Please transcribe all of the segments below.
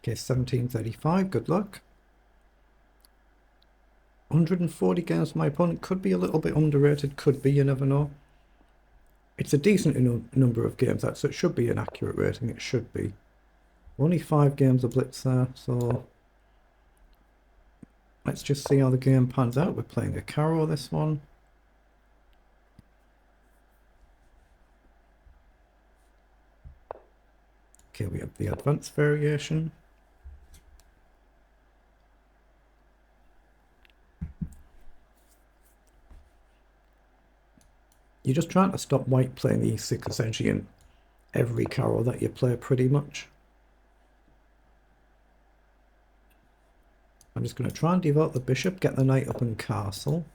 Okay, 1735, good luck. 140 games. My opponent could be a little bit underrated, could be, you never know. It's a decent number of games, so it should be an accurate rating, it should be. Only 5 games of blitz there, so let's just see how the game pans out. We're playing a Caro this one. Okay, we have the advanced variation. You're just trying to stop white playing e6 essentially in every Caro that you play pretty much. I'm just going to try and devote the bishop, get the knight up and castle.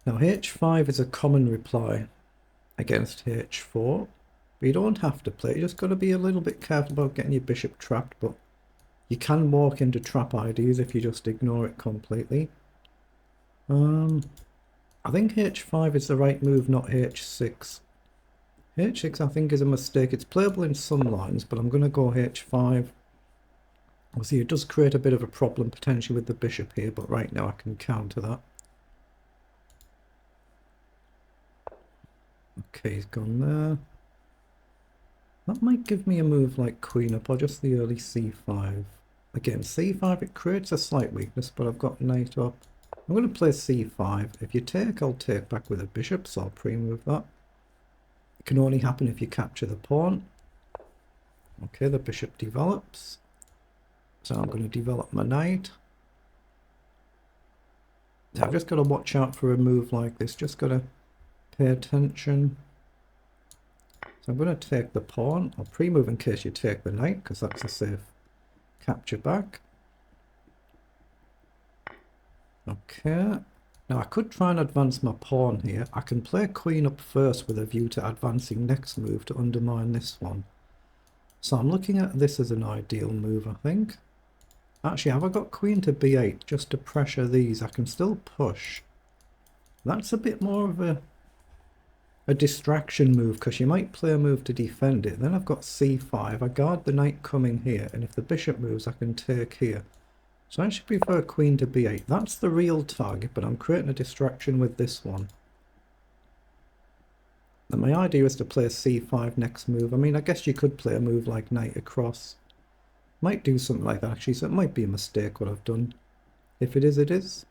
Now h5 is a common reply against h4. But you don't have to play, you just got to be a little bit careful about getting your bishop trapped, but you can walk into trap ideas if you just ignore it completely. I think h5 is the right move, not h6. h6 I think is a mistake. It's playable in some lines, but I'm going to go h5. Obviously it does create a bit of a problem potentially with the bishop here, but right now I can counter that. Okay, he's gone there. That might give me a move like queen up or just the early c5. Again, c5, it creates a slight weakness, but I've got knight up. I'm going to play c5. If you take, I'll take back with a bishop, so I'll pre-move that. It can only happen if you capture the pawn. Okay, the bishop develops. So I'm going to develop my knight. So I've just got to watch out for a move like this. Just got to pay attention. So I'm going to take the pawn. I'll pre-move in case you take the knight, because that's a safe capture back. Okay. Now I could try and advance my pawn here. I can play queen up first with a view to advancing next move to undermine this one. So I'm looking at this as an ideal move, I think. Actually, have I got queen to b8 just to pressure these? I can still push. That's a bit more of a distraction move, because you might play a move to defend it. Then I've got c5. I guard the knight coming here, and if the bishop moves, I can take here. So I should prefer queen to b8. That's the real target, but I'm creating a distraction with this one. And my idea is to play c5 next move. I mean, I guess you could play a move like knight across. Might do something like that actually, so it might be a mistake what I've done. If it is, it is.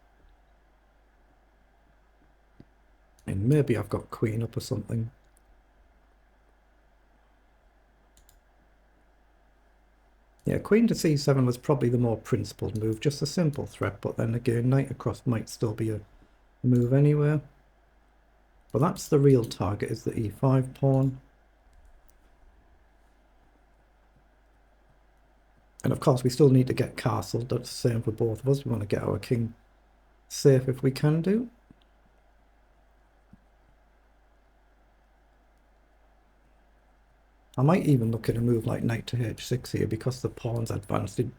And maybe I've got queen up or something. Yeah, queen to c7 was probably the more principled move, just a simple threat, but then again, knight across might still be a move anywhere. But that's the real target, is the e5 pawn. And of course, we still need to get castled. That's the same for both of us. We want to get our king safe if we can do. I might even look at a move like knight to h6 here, because the pawn's advanced. It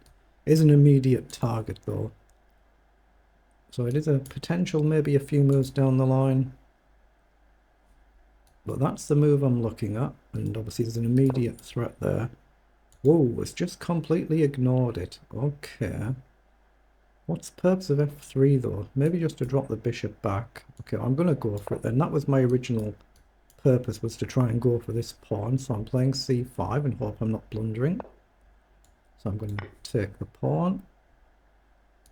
is an immediate target though. So it is a potential, maybe a few moves down the line. But that's the move I'm looking at, and obviously there's an immediate threat there. Whoa, it's just completely ignored it. Okay. What's the purpose of f3 though? Maybe just to drop the bishop back. Okay, I'm going to go for it then. That was my original purpose, was to try and go for this pawn. So I'm playing c5 and hope I'm not blundering. So I'm going to take the pawn.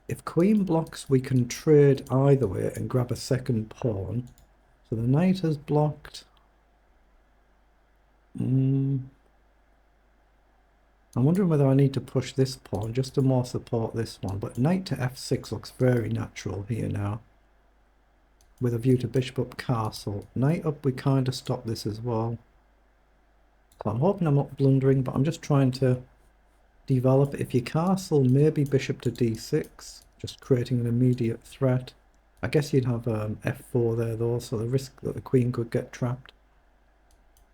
If queen blocks, we can trade either way and grab a second pawn. So the knight is blocked. I'm wondering whether I need to push this pawn just to more support this one. But knight to f6 looks very natural here now, with a view to bishop up castle. Knight up, we kind of stop this as well. So I'm hoping I'm not blundering, but I'm just trying to develop. If you castle, maybe bishop to d6, just creating an immediate threat. I guess you'd have f4 there though, so the risk that the queen could get trapped.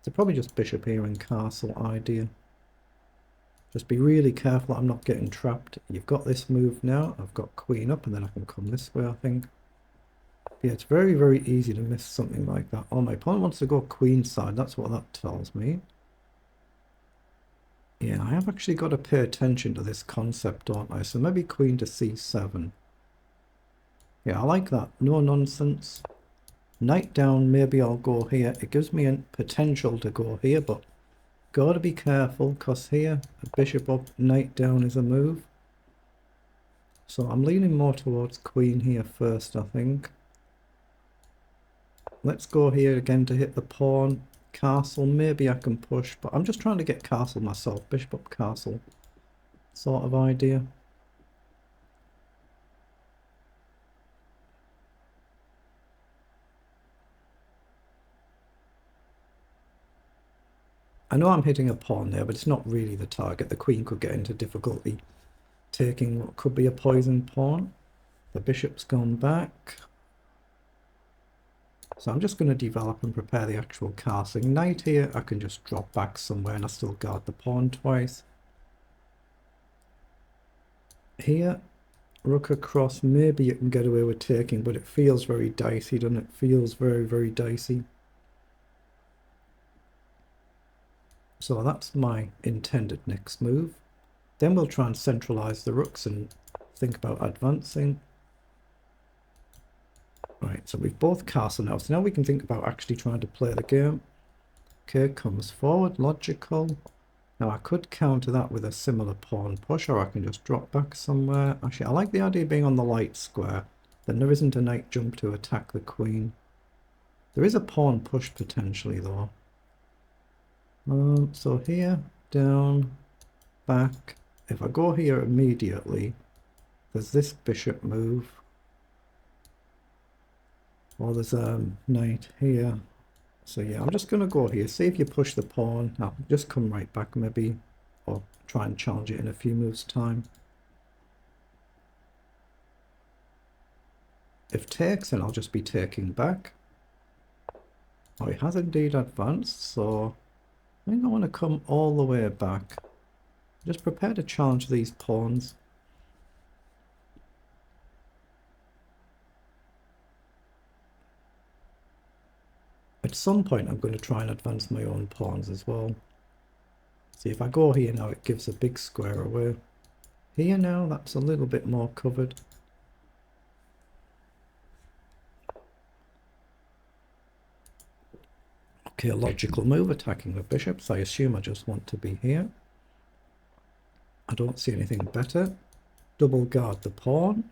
So probably just bishop here and castle idea. Just be really careful I'm not getting trapped. You've got this move now. I've got queen up, and then I can come this way, I think. Yeah, it's very, very easy to miss something like that. Oh, my opponent wants to go queen side. That's what that tells me. Yeah, I have actually got to pay attention to this concept, don't I? So maybe queen to c7. Yeah, I like that. No nonsense. Knight down, maybe I'll go here. It gives me a potential to go here, but gotta be careful, because here, a bishop up, knight down is a move. So I'm leaning more towards queen here first, I think. Let's go here again to hit the pawn. Castle, maybe I can push, but I'm just trying to get castle myself. Bishop up, castle sort of idea. I know I'm hitting a pawn there, but it's not really the target. The queen could get into difficulty taking what could be a poisoned pawn. The bishop's gone back. So I'm just going to develop and prepare the actual castling. Knight here, I can just drop back somewhere and I still guard the pawn twice. Here, rook across, maybe you can get away with taking, but it feels very dicey, doesn't it? Feels very, very dicey. So that's my intended next move. Then we'll try and centralize the rooks and think about advancing. Right, so we've both castled now. So now we can think about actually trying to play the game. Okay, comes forward, logical. Now I could counter that with a similar pawn push, or I can just drop back somewhere. Actually, I like the idea of being on the light square. Then there isn't a knight jump to attack the queen. There is a pawn push potentially though. So here, down, back. If I go here immediately, there's this bishop move. Or there's a knight here. So yeah, I'm just going to go here. See if you push the pawn. I'll just come right back maybe. Or try and challenge it in a few moves' time. If takes, then I'll just be taking back. Oh, he has indeed advanced, so I think I want to come all the way back. Just prepare to challenge these pawns. At some point I'm going to try and advance my own pawns as well. See, if I go here now, it gives a big square away. Here now, that's a little bit more covered. Okay, a logical move, attacking the bishops. I assume I just want to be here. I don't see anything better. Double guard the pawn.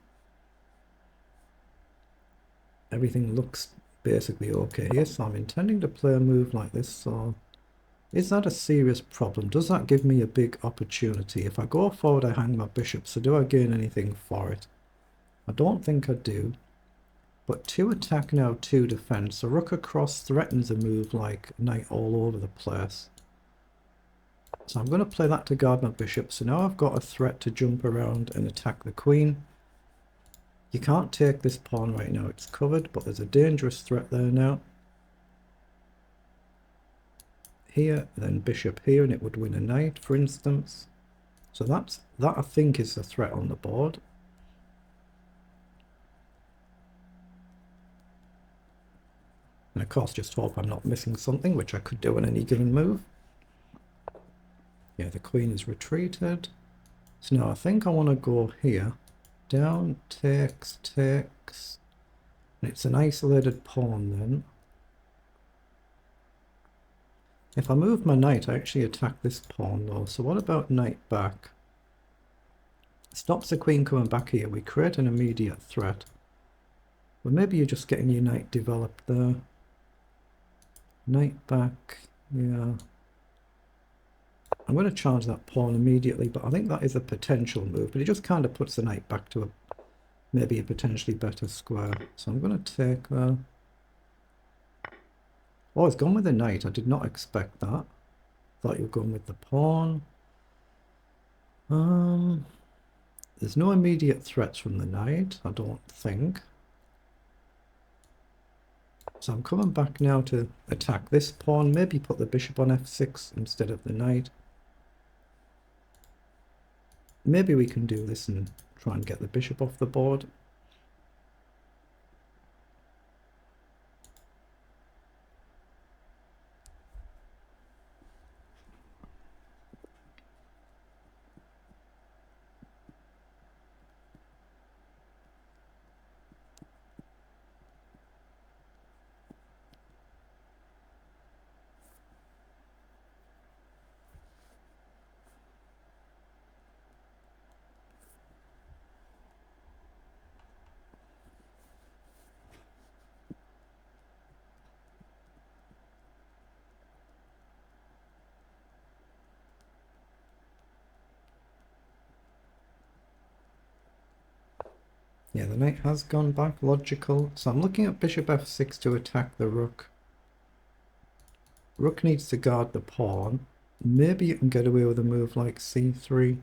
Everything looks basically okay here, so I'm intending to play a move like this. So is that a serious problem? Does that give me a big opportunity? If I go forward, I hang my bishop, so do I gain anything for it? I don't think I do. But 2 attack now, 2 defense. So rook across threatens a move like knight all over the place. So I'm going to play that to guard my bishop. So now I've got a threat to jump around and attack the queen. You can't take this pawn right now, it's covered, but there's a dangerous threat there now. Here, then bishop here, and it would win a knight, for instance. So that I think is the threat on the board. And of course, just hope I'm not missing something, which I could do in any given move. Yeah, the queen is retreated. So now I think I want to go here. Down, takes, takes. And it's an isolated pawn then. If I move my knight, I actually attack this pawn though. So what about knight back? Stops the queen coming back here. We create an immediate threat. But maybe you're just getting your knight developed there. Knight back, yeah. I'm going to charge that pawn immediately, but I think that is a potential move. But it just kind of puts the knight back to maybe a potentially better square. So I'm going to take that. Oh, it's gone with the knight. I did not expect that. Thought you were going with the pawn. There's no immediate threats from the knight, I don't think. So I'm coming back now to attack this pawn. Maybe put the bishop on f6 instead of the knight. Maybe we can do this and try and get the bishop off the board. Yeah, the knight has gone back, logical. So I'm looking at bishop f6 to attack the rook. Rook needs to guard the pawn. Maybe you can get away with a move like c3.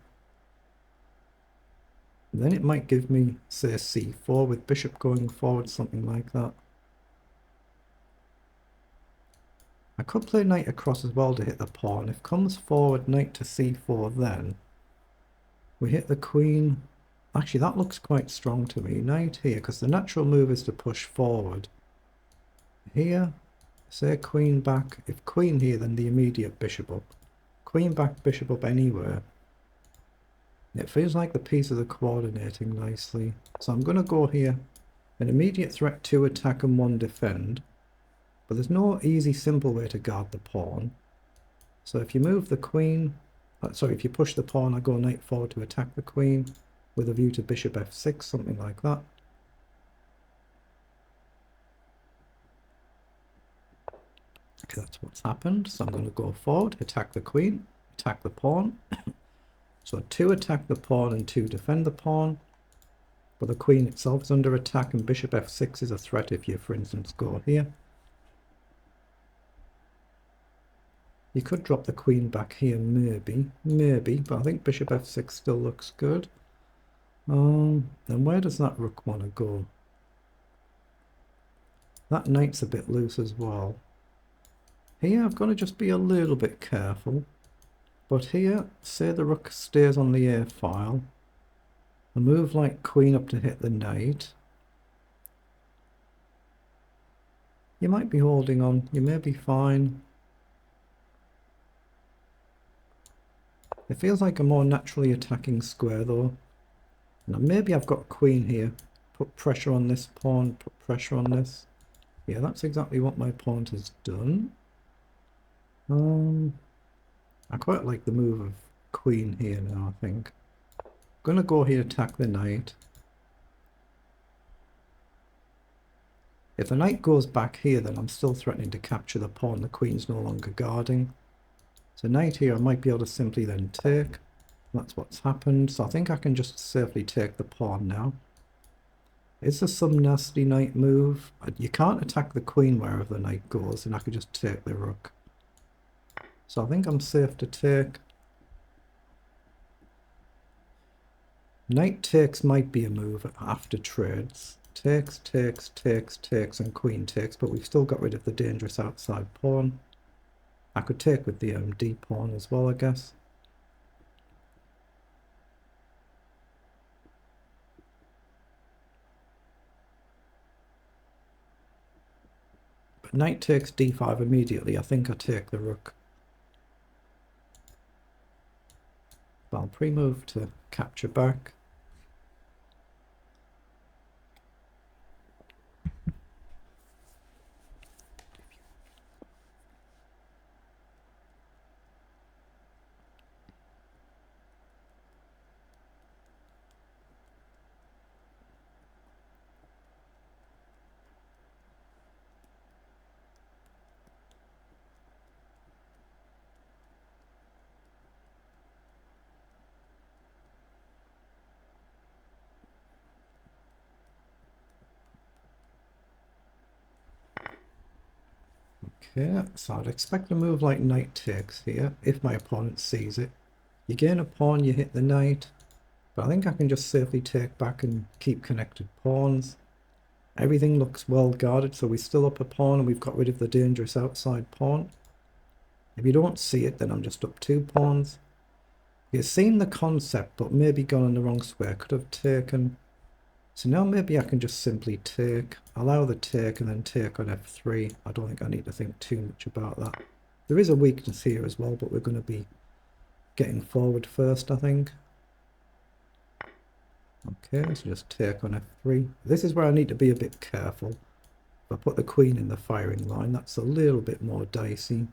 Then it might give me, say, c4 with bishop going forward, something like that. I could play knight across as well to hit the pawn. If comes forward knight to c4, then we hit the queen. Actually, that looks quite strong to me. Knight here, because the natural move is to push forward. Here, say queen back. If queen here, then the immediate bishop up. Queen back, bishop up anywhere. It feels like the pieces are coordinating nicely. So I'm going to go here. An immediate threat, 2 attack and 1 defend. But there's no easy, simple way to guard the pawn. So if you move the queen, sorry, if you push the pawn, I go knight forward to attack the queen with a view to bishop f6, something like that. Okay, that's what's happened. So I'm going to go forward, attack the queen, attack the pawn. So 2 attack the pawn and 2 defend the pawn. But the queen itself is under attack, and bishop f6 is a threat if you, for instance, go here. You could drop the queen back here, maybe, but I think bishop f6 still looks good. And where does that rook want to go? That knight's a bit loose as well. Here I've got to just be a little bit careful. But here, say the rook stays on the a file. A move like queen up to hit the knight. You might be holding on, you may be fine. It feels like a more naturally attacking square though. Now maybe I've got queen here. Put pressure on this pawn, put pressure on this. Yeah, that's exactly what my pawn has done. I quite like the move of queen here now, I think. I'm gonna go here, attack the knight. If the knight goes back here, then I'm still threatening to capture the pawn. The queen's no longer guarding. So knight here, I might be able to simply then take. That's what's happened. So I think I can just safely take the pawn now. Is there some nasty knight move? You can't attack the queen wherever the knight goes, and I could just take the rook. So I think I'm safe to take. Knight takes might be a move after trades. Takes, takes, takes, takes, and queen takes, but we've still got rid of the dangerous outside pawn. I could take with the d pawn as well, I guess. But knight takes d5 immediately. I think I take the rook. But I'll pre-move to capture back. Okay, so I'd expect a move like knight takes here, if my opponent sees it. You gain a pawn, you hit the knight, but I think I can just safely take back and keep connected pawns. Everything looks well guarded, so we're still up a pawn and we've got rid of the dangerous outside pawn. If you don't see it, then I'm just up 2 pawns. You've seen the concept, but maybe gone in the wrong square. Could have taken. So now maybe I can just simply take, allow the take, and then take on f3. I don't think I need to think too much about that. There is a weakness here as well, but we're going to be getting forward first, I think. Okay, so just take on f3. This is where I need to be a bit careful. If I put the queen in the firing line, that's a little bit more dicey.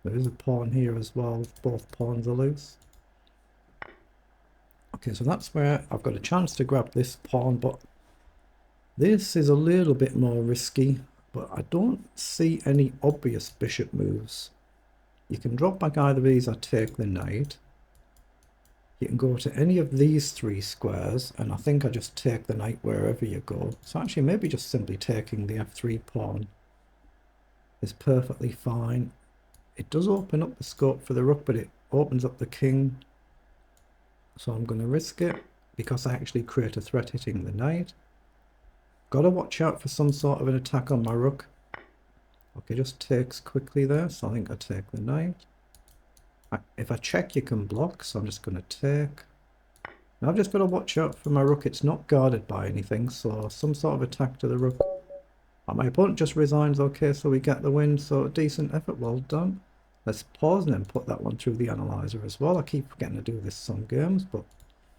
There is a pawn here as well. Both pawns are loose. Okay, so that's where I've got a chance to grab this pawn, but this is a little bit more risky, but I don't see any obvious bishop moves. You can drop back either of these or take the knight. You can go to any of these 3 squares, and I think I just take the knight wherever you go. So actually maybe just simply taking the f3 pawn is perfectly fine. It does open up the scope for the rook, but it opens up the king. So I'm going to risk it because I actually create a threat hitting the knight. Got to watch out for some sort of an attack on my rook. Okay, just takes quickly there, so I think I take the knight. If I check, you can block, so I'm just going to take. Now I've just got to watch out for my rook. It's not guarded by anything, so some sort of attack to the rook. My opponent just resigns. Okay, so we get the win, so decent effort, well done. Let's pause and then put that one through the analyzer as well. I keep forgetting to do this some games, but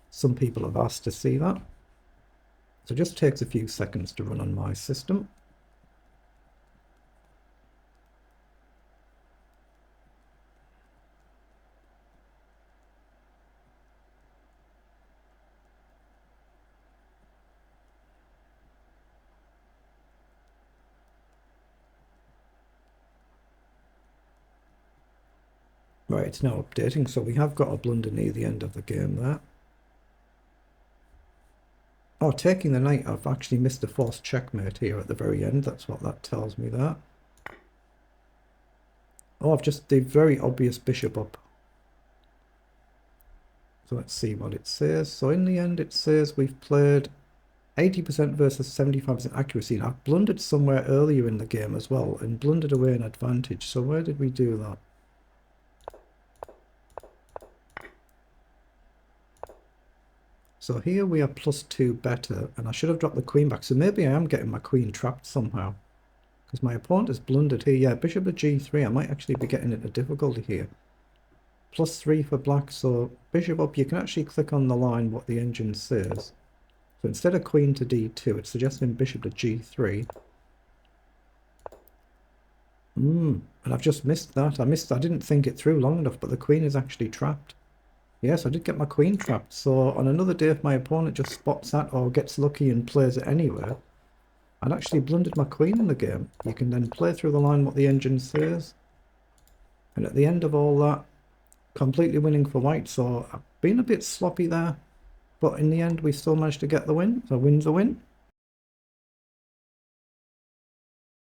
some people have asked to see that. So it just takes a few seconds to run on my system. Right, it's now updating, so we have got a blunder near the end of the game there. Oh, taking the knight, I've actually missed a forced checkmate here at the very end. That's what that tells me there. Oh, I've just the very obvious bishop up. So let's see what it says. So in the end, it says we've played 80% versus 75% accuracy. And I've blundered somewhere earlier in the game as well and blundered away an advantage. So where did we do that? So here we are +2 better, and I should have dropped the queen back. So maybe I am getting my queen trapped somehow. Because my opponent has blundered here. Yeah, bishop to g3. I might actually be getting into difficulty here. +3 for black, so bishop up. You can actually click on the line what the engine says. So instead of queen to d2, it's suggesting bishop to g3. And I've just missed that. I didn't think it through long enough, but the queen is actually trapped. Yes, I did get my queen trapped. So on another day, if my opponent just spots that or gets lucky and plays it anywhere, I'd actually blundered my queen in the game. You can then play through the line what the engine says. And at the end of all that, completely winning for white. So I've been a bit sloppy there. But in the end, we still managed to get the win. So win's a win.